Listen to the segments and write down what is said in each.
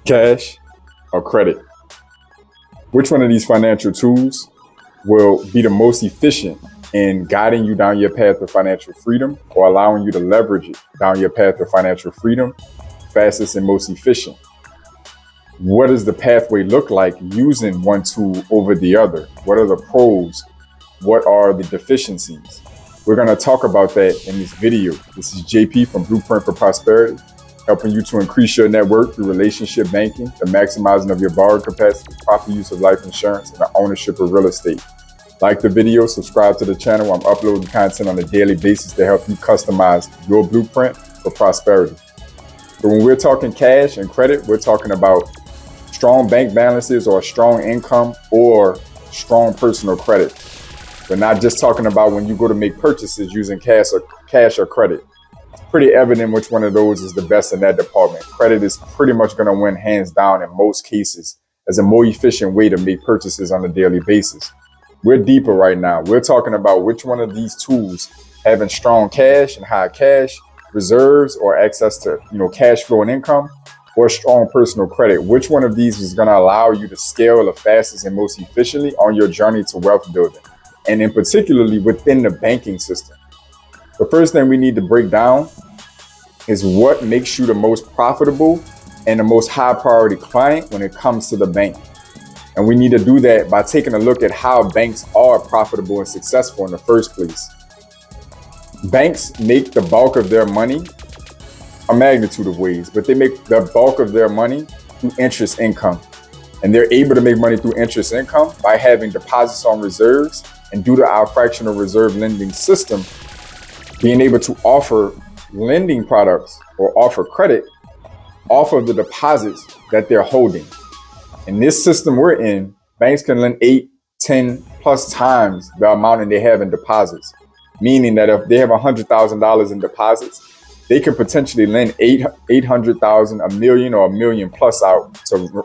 Cash or credit? Which one of these financial tools will be the most efficient in guiding you down your path to financial freedom or allowing you to leverage it down your path to financial freedom fastest and most efficient? What does the pathway look like using one tool over the other? What are the pros? What are the deficiencies? We're going to talk about that in this video. This is JP from Blueprint for Prosperity, helping you to increase your net worth through relationship banking, the maximizing of your borrowing capacity, proper use of life insurance, and the ownership of real estate. Like the video, subscribe to the channel. I'm uploading content on a daily basis to help you customize your blueprint for prosperity. So when we're talking cash and credit, we're talking about strong bank balances or strong income or strong personal credit. We're not just talking about when you go to make purchases using cash or credit. It's pretty evident which one of those is the best in that department. Credit is pretty much going to win hands down in most cases as a more efficient way to make purchases on a daily basis. We're deeper right now. We're talking about which one of these tools having strong cash and high cash reserves or access to, cash flow and income, or strong personal credit. Which one of these is going to allow you to scale the fastest and most efficiently on your journey to wealth building, and in particularly within the banking system? The first thing we need to break down is what makes you the most profitable and the most high priority client when it comes to the bank. And we need to do that by taking a look at how banks are profitable and successful in the first place. Banks make the bulk of their money a magnitude of ways, but they make the bulk of their money through interest income. And they're able to make money through interest income by having deposits on reserves, and due to our fractional reserve lending system, being able to offer lending products or offer credit off of the deposits that they're holding. In this system we're in, banks can lend 8, 10 plus times the amount that they have in deposits. Meaning that if they have $100,000 in deposits, they could potentially lend 800,000, a million, or a million plus out to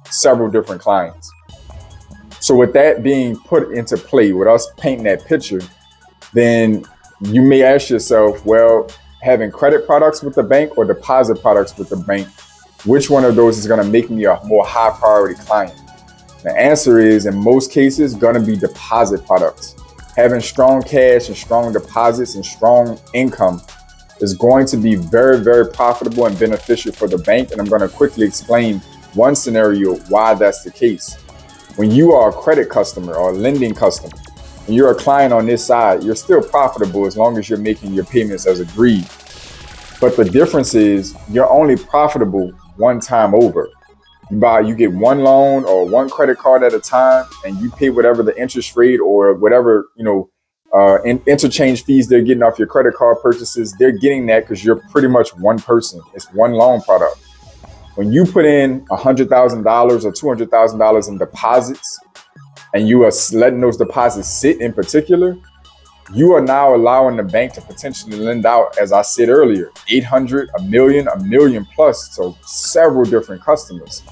several different clients. So with that being put into play, with us painting that picture, then you may ask yourself, well, having credit products with the bank or deposit products with the bank, which one of those is going to make me a more high priority client? The answer is, in most cases, going to be deposit products. Having strong cash and strong deposits and strong income is going to be very, very profitable and beneficial for the bank. And I'm going to quickly explain one scenario why that's the case. When you are a credit customer or a lending customer, and you're a client on this side, you're still profitable as long as you're making your payments as agreed. But the difference is you're only profitable one time over. You get one loan or one credit card at a time, and you pay whatever the interest rate or whatever, interchange fees they're getting off your credit card purchases. They're getting that because you're pretty much one person. It's one loan product. When you put in $100,000 or $200,000 in deposits, and you are letting those deposits sit in particular, you are now allowing the bank to potentially lend out, as I said earlier, 800, a million plus to several different customers.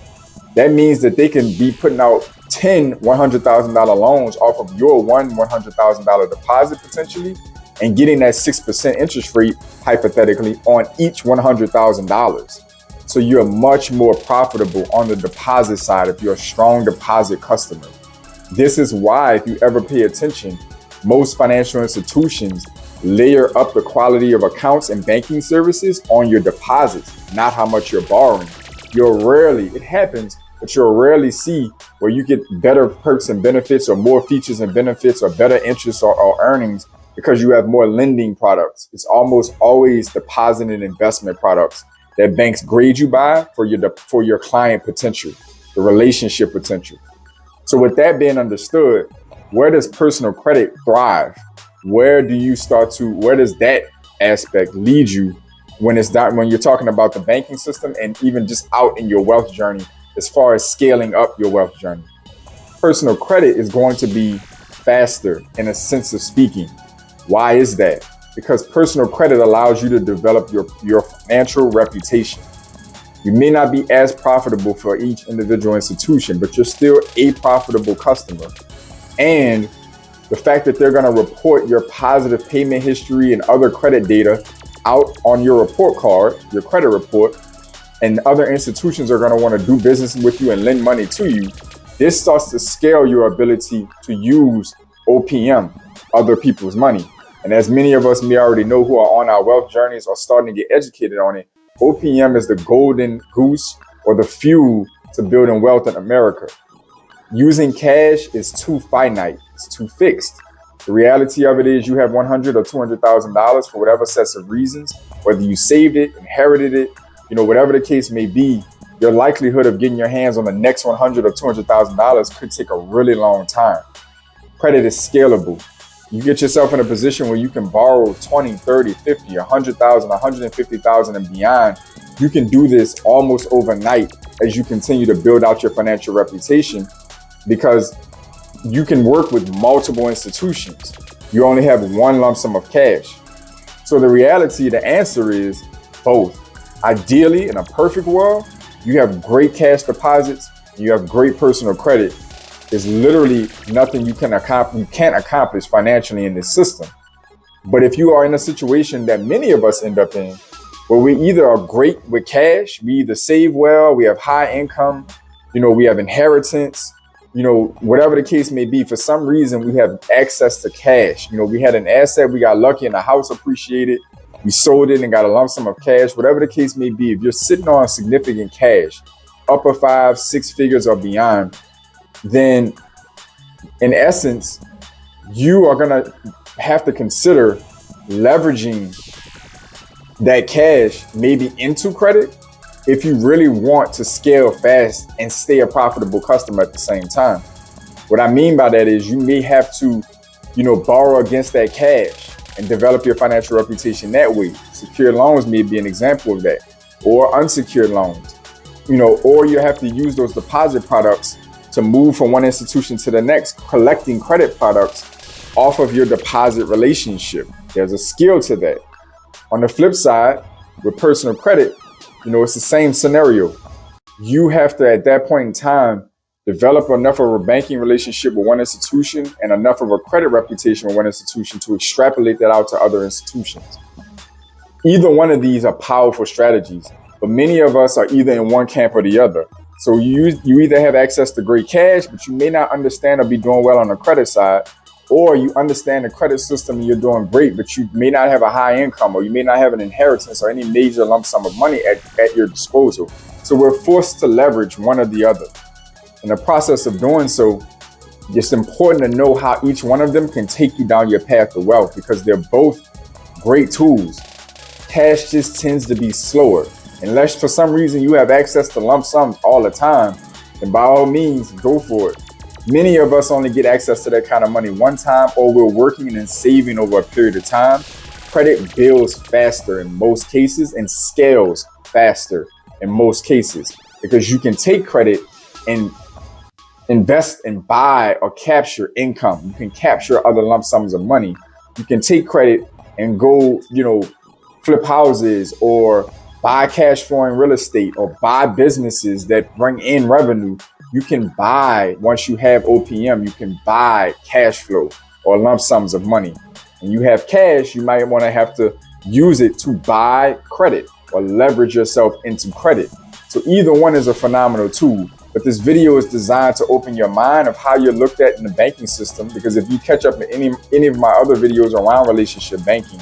That means that they can be putting out 10 $100,000 loans off of your one $100,000 deposit potentially, and getting that 6% interest rate hypothetically on each $100,000. So you're much more profitable on the deposit side if you're a strong deposit customer. This is why, if you ever pay attention, most financial institutions layer up the quality of accounts and banking services on your deposits, not how much you're borrowing. It happens, but you'll rarely see where you get better perks and benefits or more features and benefits or better interest or earnings because you have more lending products. It's almost always deposit and investment products that banks grade you by for your client potential, the relationship potential. So with that being understood, where does personal credit thrive? Where does that aspect lead you when you're talking about the banking system and even just out in your wealth journey, as far as scaling up your wealth journey? Personal credit is going to be faster in a sense of speaking. Why is that? Because personal credit allows you to develop your financial reputation. You may not be as profitable for each individual institution, but you're still a profitable customer. And the fact that they're going to report your positive payment history and other credit data out on your report card, your credit report, and other institutions are going to want to do business with you and lend money to you, this starts to scale your ability to use OPM, other people's money. And as many of us may already know who are on our wealth journeys or starting to get educated on it, OPM is the golden goose or the fuel to building wealth in America. Using cash is too finite, it's too fixed. The reality of it is you have $100,000 or $200,000 for whatever sets of reasons, whether you saved it, inherited it, whatever the case may be, your likelihood of getting your hands on the next $100,000 or $200,000 could take a really long time. Credit is scalable. You get yourself in a position where you can borrow 20, 30, 50, 100,000, 150,000 and beyond. You can do this almost overnight as you continue to build out your financial reputation, because you can work with multiple institutions. You only have one lump sum of cash. So the answer is both. Ideally, in a perfect world, you have great cash deposits, you have great personal credit. There's literally nothing you can't accomplish financially in this system. But if you are in a situation that many of us end up in, where we either are great with cash, we either save well, we have high income, we have inheritance, whatever the case may be, for some reason we have access to cash. We had an asset, we got lucky and the house appreciated, we sold it and got a lump sum of cash, whatever the case may be. If you're sitting on significant cash, upper 5, 6 figures or beyond, then in essence, you are going to have to consider leveraging that cash maybe into credit if you really want to scale fast and stay a profitable customer at the same time. What I mean by that is you may have to, borrow against that cash and develop your financial reputation that way. Secured loans may be an example of that, or unsecured loans, or you have to use those deposit products to move from one institution to the next, collecting credit products off of your deposit relationship. There's a skill to that. On the flip side, with personal credit, it's the same scenario. You have to, at that point in time, develop enough of a banking relationship with one institution and enough of a credit reputation with one institution to extrapolate that out to other institutions. Either one of these are powerful strategies, but many of us are either in one camp or the other. So you either have access to great cash, but you may not understand or be doing well on the credit side, or you understand the credit system and you're doing great, but you may not have a high income, or you may not have an inheritance or any major lump sum of money at your disposal. So we're forced to leverage one or the other. In the process of doing so, it's important to know how each one of them can take you down your path to wealth, because they're both great tools. Cash just tends to be slower. Unless for some reason you have access to lump sums all the time, then by all means, go for it. Many of us only get access to that kind of money one time, or we're working and saving over a period of time. Credit builds faster in most cases and scales faster in most cases, because you can take credit and invest and buy or capture income. You can capture other lump sums of money. You can take credit and go, flip houses or buy cash flowing real estate or buy businesses that bring in revenue. You can buy, once you have OPM, you can buy cash flow or lump sums of money. And you have cash, you might want to have to use it to buy credit or leverage yourself into credit. So either one is a phenomenal tool. But this video is designed to open your mind of how you're looked at in the banking system, because if you catch up in any of my other videos around relationship banking,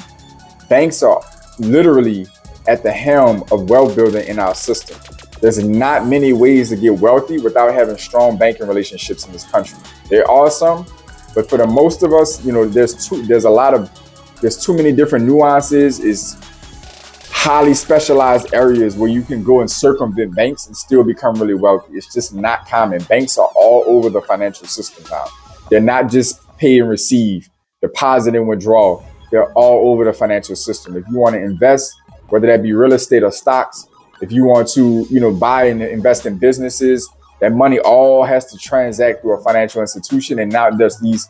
banks are literally at the helm of wealth building in our system. There's not many ways to get wealthy without having strong banking relationships in this country. There are some, but for the most of us, there's too many different nuances. It's highly specialized areas where you can go and circumvent banks and still become really wealthy. It's just not common. Banks are all over the financial system now. They're not just pay and receive, deposit and withdraw. They're all over the financial system. If you want to invest, whether that be real estate or stocks, if you want to, buy and invest in businesses, that money all has to transact through a financial institution. And now there's these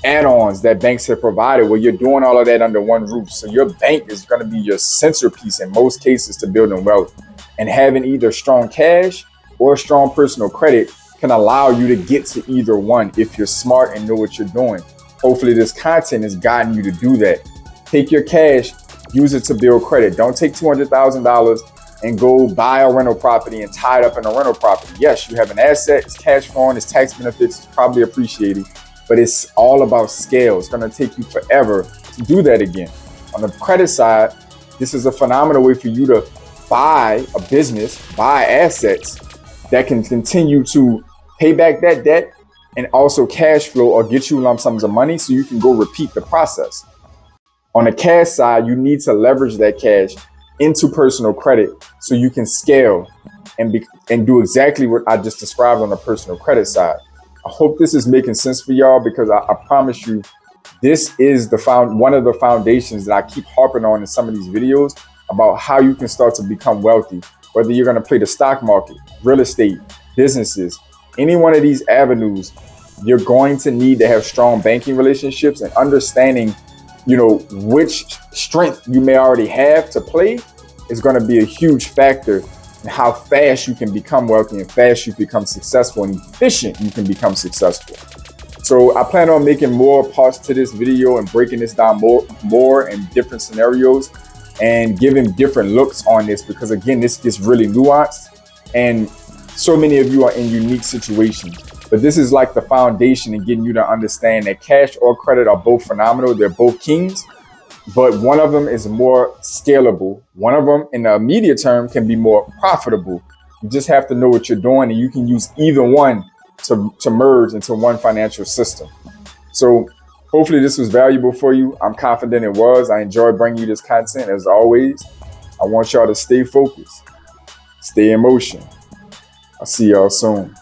add-ons that banks have provided where you're doing all of that under one roof. So your bank is going to be your centerpiece in most cases to building wealth. And having either strong cash or strong personal credit can allow you to get to either one if you're smart and know what you're doing. Hopefully this content is guiding you to do that. Take your cash, use it to build credit. Don't take $200,000 and go buy a rental property and tie it up in a rental property. Yes, you have an asset, it's cash flowing, it's tax benefits, it's probably appreciating, but it's all about scale. It's going to take you forever to do that again. On the credit side, this is a phenomenal way for you to buy a business, buy assets that can continue to pay back that debt and also cash flow or get you lump sums of money so you can go repeat the process. On the cash side, you need to leverage that cash into personal credit so you can scale and do exactly what I just described on the personal credit side. I hope this is making sense for y'all, because I promise you, this is one of the foundations that I keep harping on in some of these videos about how you can start to become wealthy. Whether you're going to play the stock market, real estate, businesses, any one of these avenues, you're going to need to have strong banking relationships and understanding, which strength you may already have to play is going to be a huge factor in how fast you can become wealthy and fast you become successful and efficient you can become successful. So I plan on making more parts to this video and breaking this down more in different scenarios and giving different looks on this, because again, this gets really nuanced and so many of you are in unique situations. But this is like the foundation in getting you to understand that cash or credit are both phenomenal. They're both kings, but one of them is more scalable. One of them in the immediate term can be more profitable. You just have to know what you're doing, and you can use either one to merge into one financial system. So hopefully this was valuable for you. I'm confident it was. I enjoy bringing you this content. As always, I want y'all to stay focused, stay in motion. I'll see y'all soon.